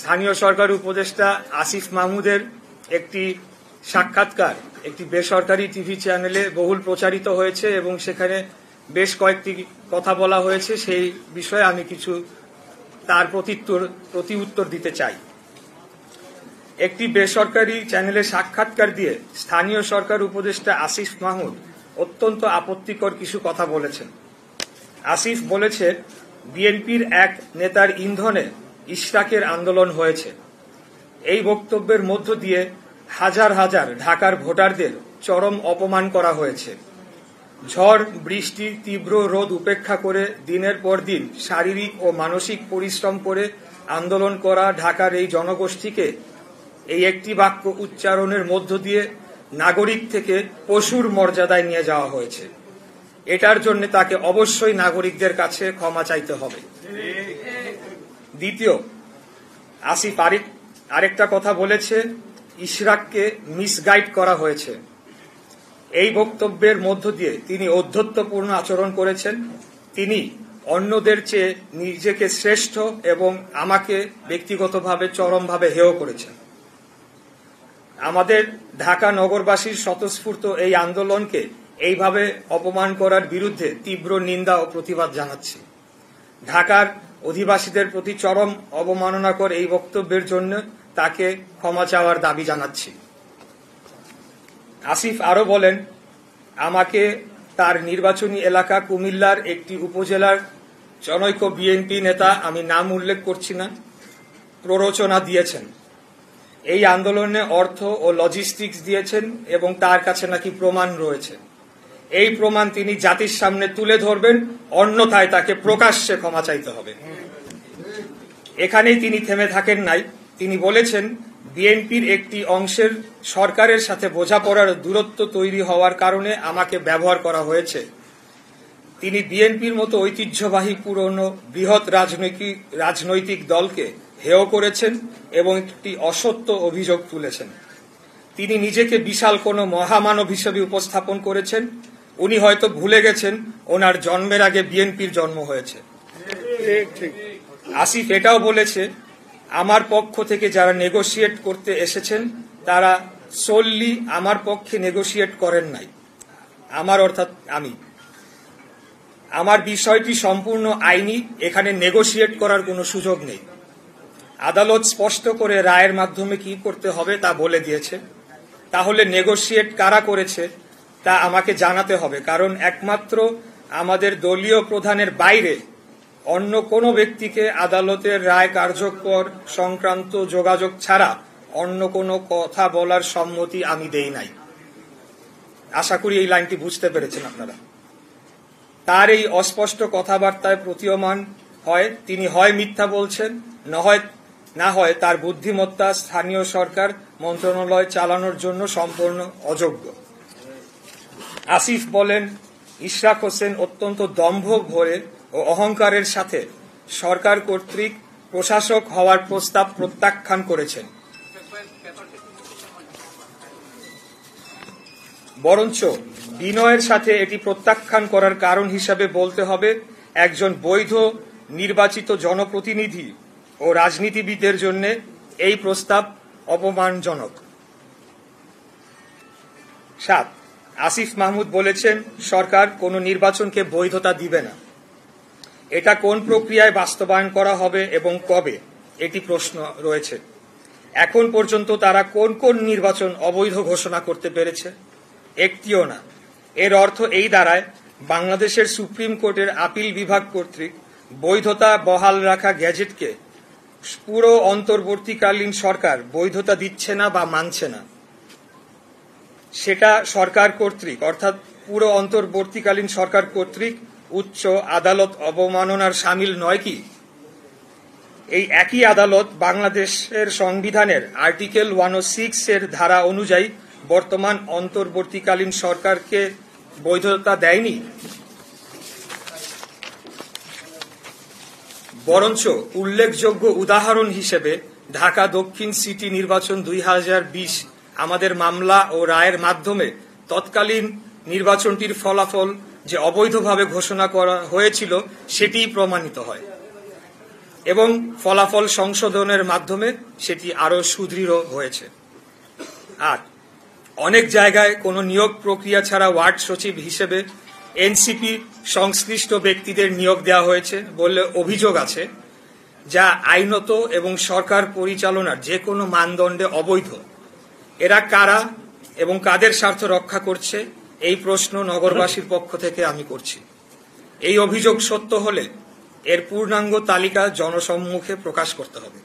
স্থানীয় সরকার উপদেষ্টা আসিফ মাহমুদের একটি সাক্ষাৎকার একটি বেসরকারি টিভি চ্যানেলে বহুল প্রচারিত হয়েছে এবং সেখানে বেশ কয়েকটি কথা বলা হয়েছে। সেই বিষয়ে আমি কিছু তার প্রতি উত্তর দিতে চাই। একটি বেসরকারি চ্যানেলে সাক্ষাৎকার দিয়ে স্থানীয় সরকার উপদেষ্টা আসিফ মাহমুদ অত্যন্ত আপত্তিকর কিছু কথা বলেছেন। আসিফ বলেছে, বিএনপির এক নেতার ইন্ধনে ইশরাকের আন্দোলন হয়েছে। এই বক্তব্যের মধ্য দিয়ে হাজার হাজার ঢাকার ভোটারদের চরম অপমান করা হয়েছে। ঝড় বৃষ্টি তীব্র রোদ উপেক্ষা করে দিনের পর দিন শারীরিক ও মানসিক পরিশ্রম করে আন্দোলন করা ঢাকার এই জনগোষ্ঠীকে এই একটি বাক্য উচ্চারণের মধ্য দিয়ে নাগরিক থেকে পশুর মর্যাদায় নিয়ে যাওয়া হয়েছে। এটার জন্য তাকে অবশ্যই নাগরিকদের কাছে ক্ষমা চাইতে হবে। দ্বিতীয়, আসিফ আরেকটা কথা বলেছে, ইশরাককে মিসগাইড করা হয়েছে। এই বক্তব্যের মধ্য দিয়ে তিনি ঔদ্ধত্যপূর্ণ আচরণ করেছেন। তিনি অন্যদের চেয়ে নিজেকে শ্রেষ্ঠ এবং আমাকে ব্যক্তিগতভাবে চরমভাবে হেয় করেছেন। আমাদের ঢাকা নগরবাসীর স্বতঃস্ফূর্ত এই আন্দোলনকে এইভাবে অপমান করার বিরুদ্ধে তীব্র নিন্দা ও প্রতিবাদ জানাচ্ছি। ঢাকার অধিবাসীদের প্রতি চরম অবমাননাকর এই বক্তব্যের জন্য তাকে ক্ষমা চাওয়ার দাবি জানাচ্ছি। আসিফ আরো বলেন, আমাকে তার নির্বাচনী এলাকা কুমিল্লার একটি উপজেলার জনৈক বিএনপি নেতা, আমি নাম উল্লেখ করছি না, প্ররোচনা দিয়েছেন। এই আন্দোলনে অর্থ ও লজিস্টিক্স দিয়েছেন এবং তার কাছে নাকি প্রমাণ রয়েছে। এই প্রমাণ তিনি জাতির সামনে তুলে ধরবেন, অন্যথায় তাকে প্রকাশ্যে ক্ষমা চাইতে হবে। এখানেই তিনি থেমে থাকেন নাই। তিনি বলেছেন, বিএনপির একটি অংশের সরকারের সাথে বোঝাপড়ার দূরত্ব তৈরি হওয়ার কারণে আমাকে ব্যবহার করা হয়েছে। তিনি বিএনপির মতো ঐতিহ্যবাহী পুরনো বৃহৎ রাজনৈতিক দলকে হেয় করেছেন এবং একটি অসত্য অভিযোগ তুলেছেন। তিনি নিজেকে বিশাল কোনো মহামানব হিসেবে উপস্থাপন করেছেন। উনি হয়তো ভুলে গেছেন ওনার জন্মের আগে বিএনপির জন্ম হয়েছে। আসিফ এটাও বলেছে, আমার পক্ষ থেকে যারা নেগোশিয়েট করতে এসেছেন তারা সোললি আমার পক্ষে নেগোশিয়েট করেন নাই। আমার বিষয়টি সম্পূর্ণ আইনি, এখানে নেগোশিয়েট করার কোনো সুযোগ নেই। আদালত স্পষ্ট করে রায়ের মাধ্যমে কি করতে হবে তা বলে দিয়েছে। তাহলে নেগোশিয়েট কারা করেছে তা আমাকে জানাতে হবে, কারণ একমাত্র আমাদের দলীয় প্রধানের বাইরে অন্য কোনো ব্যক্তিকে আদালতের রায় কার্যকর সংক্রান্ত যোগাযোগ ছাড়া অন্য কোনো কথা বলার সম্মতি আমি দেই নাই। আশা করি এই লাইনটি বুঝতে পেরেছেন আপনারা। তার এই অস্পষ্ট কথাবার্তায় প্রতীয়মান হয় তিনি হয় মিথ্যা বলছেন, না হয় তার বুদ্ধিমত্তা স্থানীয় সরকার মন্ত্রণালয় চালানোর জন্য সম্পূর্ণ অযোগ্য। আসিফ বলেন, ইশরাক হোসেন অত্যন্ত দম্ভ ভরে ও অহংকারের সাথে সরকার কর্তৃক প্রশাসক হওয়ার প্রস্তাব প্রত্যাখ্যান করেছেন। বরঞ্চ বিনয়ের সাথে এটি প্রত্যাখ্যান করার কারণ হিসাবে বলতে হবে, একজন বৈধ নির্বাচিত জনপ্রতিনিধি ও রাজনীতিবিদের জন্য এই প্রস্তাব অপমানজনক। 7, আসিফ মাহমুদ বলেছেন, সরকার কোনো নির্বাচনকে বৈধতা দিবে না। এটা কোন প্রক্রিয়ায় বাস্তবায়ন করা হবে এবং কবে, এটি প্রশ্ন রয়েছে। এখন পর্যন্ত তারা কোন কোন নির্বাচন অবৈধ ঘোষণা করতে পেরেছে? একটিও না। এর অর্থ এই দাঁড়ায়, বাংলাদেশের সুপ্রিম কোর্টের আপিল বিভাগ কর্তৃক বৈধতা বহাল রাখা গ্যাজেটকে পুরো অন্তর্বর্তীকালীন সরকার বৈধতা দিচ্ছে না বা মানছে না। সেটা সরকার কর্তৃক, অর্থাৎ পুরো অন্তর্বর্তীকালীন সরকার কর্তৃক উচ্চ আদালত অবমাননার সামিল নয় কি? এই একই আদালত বাংলাদেশের সংবিধানের আর্টিকেল 106 এর ধারা অনুযায়ী বর্তমান অন্তর্বর্তীকালীন সরকারকে বৈধতা দেয়নি। বরঞ্চ উল্লেখযোগ্য উদাহরণ হিসেবে ঢাকা দক্ষিণ সিটি নির্বাচন 2020 আমাদের মামলা ও রায়ের মাধ্যমে তৎকালীন নির্বাচনটির ফলাফল যে অবৈধভাবে ঘোষণা করা হয়েছিল সেটিই প্রমাণিত হয়। এবং ফলাফল সংশোধনের মাধ্যমে সেটি আরো সুদৃঢ় হয়েছে। আর অনেক জায়গায় কোনো নিয়োগ প্রক্রিয়া ছাড়া ওয়ার্ড সচিব হিসেবে এনসিপি সংশ্লিষ্ট ব্যক্তিদের নিয়োগ দেওয়া হয়েছে বলে অভিযোগ আছে, যা আইনত এবং সরকার পরিচালনার যে কোনো মানদণ্ডে অবৈধ। এরা কারা এবং কাদের স্বার্থ রক্ষা করছে, এই প্রশ্ন নগরবাসীর পক্ষ থেকে আমি করছি। এই অভিযোগ সত্য হলে এর পূর্ণাঙ্গ তালিকা জনসম্মুখে প্রকাশ করতে হবে।